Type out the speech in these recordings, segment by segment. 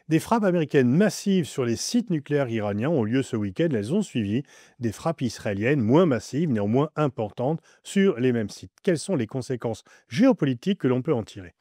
Des frappes américaines massives sur les sites nucléaires iraniens ont lieu ce week-end. Elles ont suivi des frappes israéliennes moins massives, néanmoins importantes, sur les mêmes sites. Quelles sont les conséquences géopolitiques que l'on peut en tirer?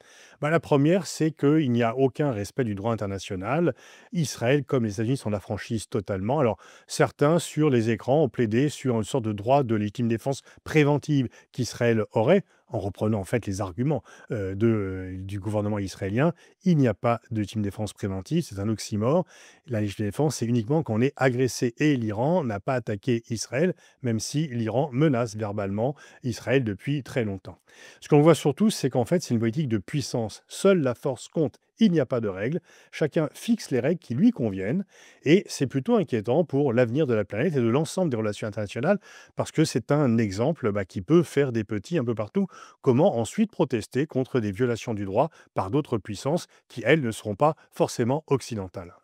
La première, c'est qu'il n'y a aucun respect du droit international. Israël, comme les États-Unis, s'en affranchissent totalement. Alors, certains, sur les écrans, ont plaidé sur une sorte de droit de légitime défense préventive qu'Israël aurait, en reprenant en fait les arguments du gouvernement israélien. Il n'y a pas de légitime défense préventive, c'est un oxymore. La légitime défense, c'est uniquement quand on est agressé. Et l'Iran n'a pas attaqué Israël, même si l'Iran menace verbalement Israël depuis très longtemps. Ce qu'on voit surtout, c'est qu'en fait, c'est une politique de puissance. Seule la force compte. Il n'y a pas de règles. Chacun fixe les règles qui lui conviennent. Et c'est plutôt inquiétant pour l'avenir de la planète et de l'ensemble des relations internationales, parce que c'est un exemple qui peut faire des petits un peu partout. Comment ensuite protester contre des violations du droit par d'autres puissances qui, elles, ne seront pas forcément occidentales?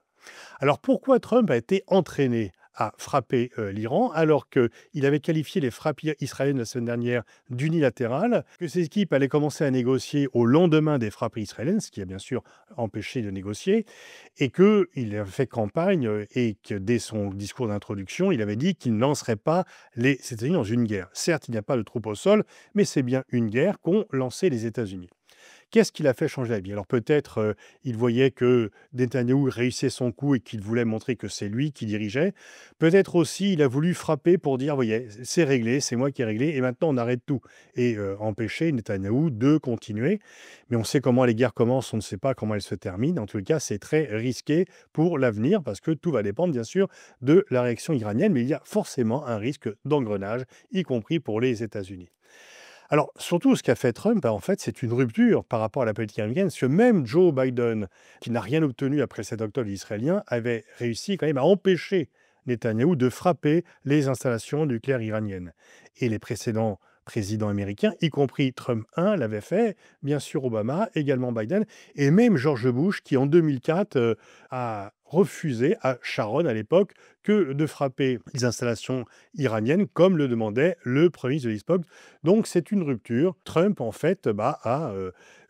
Alors pourquoi Trump a été entraîné à frapper l'Iran alors qu'il avait qualifié les frappes israéliennes la semaine dernière d'unilatérales, que ses équipes allaient commencer à négocier au lendemain des frappes israéliennes, ce qui a bien sûr empêché de négocier, et qu'il a fait campagne et que dès son discours d'introduction, il avait dit qu'il ne lancerait pas les États-Unis dans une guerre. Certes, il n'y a pas de troupes au sol, mais c'est bien une guerre qu'ont lancé les États-Unis. Qu'est-ce qui l'a fait changer d'avis? Alors peut-être, il voyait que Netanyahou réussissait son coup et qu'il voulait montrer que c'est lui qui dirigeait. Peut-être aussi, il a voulu frapper pour dire: «Voyez, c'est réglé, c'est moi qui ai réglé et maintenant on arrête tout» et empêcher Netanyahou de continuer. Mais on sait comment les guerres commencent, on ne sait pas comment elles se terminent. En tout cas, c'est très risqué pour l'avenir parce que tout va dépendre bien sûr de la réaction iranienne, mais il y a forcément un risque d'engrenage, y compris pour les États-Unis. Alors, surtout, ce qu'a fait Trump, en fait, c'est une rupture par rapport à la politique américaine, parce que même Joe Biden, qui n'a rien obtenu après le 7 octobre israélien, avait réussi quand même à empêcher Netanyahou de frapper les installations nucléaires iraniennes. Et les précédents présidents américains, y compris Trump 1, l'avaient fait, bien sûr Obama, également Biden, et même George Bush, qui en 2004 a refusé à Sharon, à l'époque, que de frapper les installations iraniennes, comme le demandait le premier ministre de l'époque. Donc c'est une rupture. Trump, en fait, a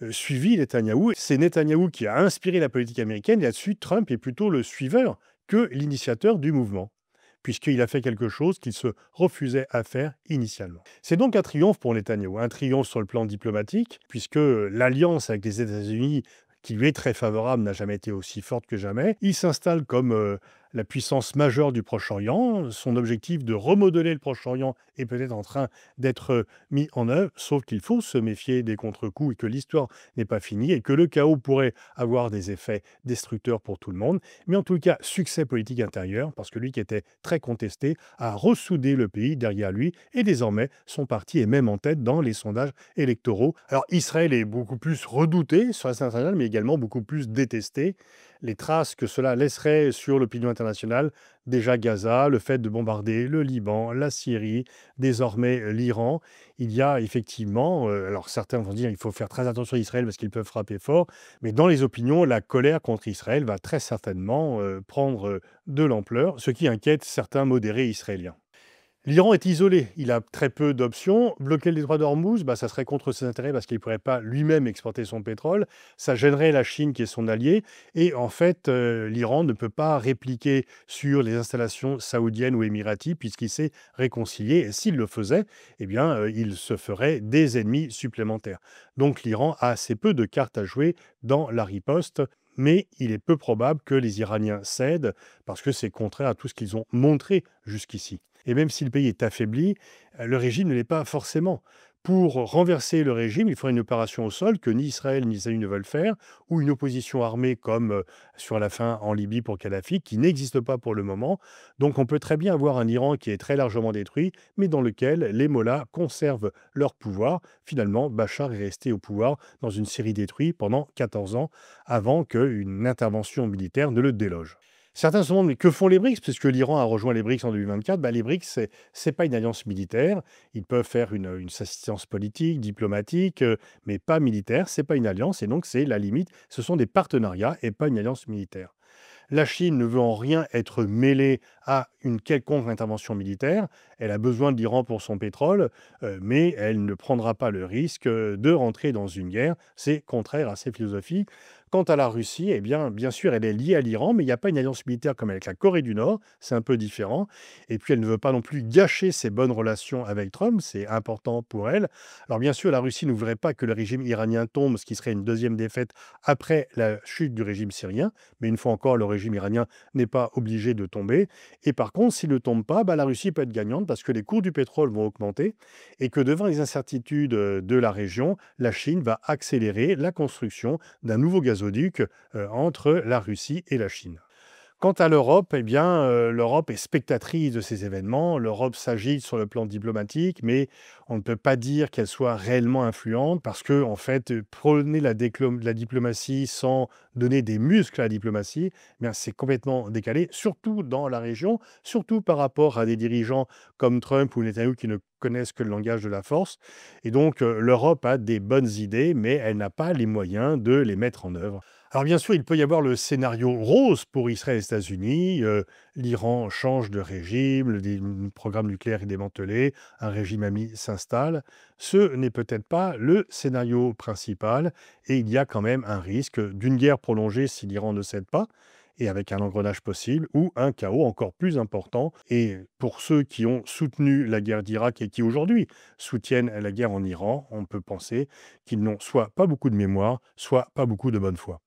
suivi Netanyahou. C'est Netanyahou qui a inspiré la politique américaine. Et là-dessus, Trump est plutôt le suiveur que l'initiateur du mouvement, puisqu'il a fait quelque chose qu'il se refusait à faire initialement. C'est donc un triomphe pour Netanyahou, un triomphe sur le plan diplomatique, puisque l'alliance avec les États-Unis, qui lui est très favorable, n'a jamais été aussi forte que jamais. Il s'installe comme la puissance majeure du Proche-Orient. Son objectif de remodeler le Proche-Orient est peut-être en train d'être mis en œuvre, sauf qu'il faut se méfier des contre-coups et que l'histoire n'est pas finie et que le chaos pourrait avoir des effets destructeurs pour tout le monde. Mais en tout cas, succès politique intérieur, parce que lui qui était très contesté a ressoudé le pays derrière lui et désormais son parti est même en tête dans les sondages électoraux. Alors Israël est beaucoup plus redouté sur la scène internationale, mais également beaucoup plus détesté. Les traces que cela laisserait sur l'opinion internationale, déjà Gaza, le fait de bombarder le Liban, la Syrie, désormais l'Iran. Il y a effectivement, alors certains vont dire qu'il faut faire très attention à Israël parce qu'ils peuvent frapper fort, mais dans les opinions, la colère contre Israël va très certainement prendre de l'ampleur, ce qui inquiète certains modérés israéliens. L'Iran est isolé, il a très peu d'options. Bloquer le détroit d'Ormuz, ça serait contre ses intérêts parce qu'il ne pourrait pas lui-même exporter son pétrole. Ça gênerait la Chine qui est son allié. Et en fait, l'Iran ne peut pas répliquer sur les installations saoudiennes ou émiraties puisqu'il s'est réconcilié. Et s'il le faisait, eh bien, il se ferait des ennemis supplémentaires. Donc l'Iran a assez peu de cartes à jouer dans la riposte. Mais il est peu probable que les Iraniens cèdent parce que c'est contraire à tout ce qu'ils ont montré jusqu'ici. Et même si le pays est affaibli, le régime ne l'est pas forcément. Pour renverser le régime, il faudrait une opération au sol que ni Israël ni les États-Unis ne veulent faire, ou une opposition armée comme sur la fin en Libye pour Kadhafi, qui n'existe pas pour le moment. Donc on peut très bien avoir un Iran qui est très largement détruit, mais dans lequel les mollahs conservent leur pouvoir. Finalement, Bachar est resté au pouvoir dans une Syrie détruite pendant 14 ans, avant qu'une intervention militaire ne le déloge. Certains se demandent, mais que font les BRICS? Puisque l'Iran a rejoint les BRICS en 2024. Les BRICS, c'est pas une alliance militaire. Ils peuvent faire une assistance politique, diplomatique, mais pas militaire. C'est pas une alliance et donc c'est la limite. Ce sont des partenariats et pas une alliance militaire. La Chine ne veut en rien être mêlée à une quelconque intervention militaire. Elle a besoin de l'Iran pour son pétrole, mais elle ne prendra pas le risque de rentrer dans une guerre. C'est contraire à ses philosophies. Quant à la Russie, eh bien sûr, elle est liée à l'Iran, mais il n'y a pas une alliance militaire comme avec la Corée du Nord, c'est un peu différent. Et puis, elle ne veut pas non plus gâcher ses bonnes relations avec Trump, c'est important pour elle. Alors, bien sûr, la Russie ne voudrait pas que le régime iranien tombe, ce qui serait une deuxième défaite après la chute du régime syrien. Mais une fois encore, le régime iranien n'est pas obligé de tomber. Et par contre, s'il ne tombe pas, bah, la Russie peut être gagnante parce que les cours du pétrole vont augmenter et que devant les incertitudes de la région, la Chine va accélérer la construction d'un nouveau gazoduc entre la Russie et la Chine. Quant à l'Europe, eh bien, l'Europe est spectatrice de ces événements. L'Europe s'agite sur le plan diplomatique, mais on ne peut pas dire qu'elle soit réellement influente parce que, en fait, prôner la diplomatie sans donner des muscles à la diplomatie, eh bien, c'est complètement décalé, surtout dans la région, surtout par rapport à des dirigeants comme Trump ou Netanyahu qui ne connaissent que le langage de la force. Et donc, l'Europe a des bonnes idées, mais elle n'a pas les moyens de les mettre en œuvre. Alors bien sûr, il peut y avoir le scénario rose pour Israël et les États-Unis. L'Iran change de régime, le programme nucléaire est démantelé, un régime ami s'installe. Ce n'est peut-être pas le scénario principal et il y a quand même un risque d'une guerre prolongée si l'Iran ne cède pas et avec un engrenage possible ou un chaos encore plus important. Et pour ceux qui ont soutenu la guerre d'Irak et qui aujourd'hui soutiennent la guerre en Iran, on peut penser qu'ils n'ont soit pas beaucoup de mémoire, soit pas beaucoup de bonne foi.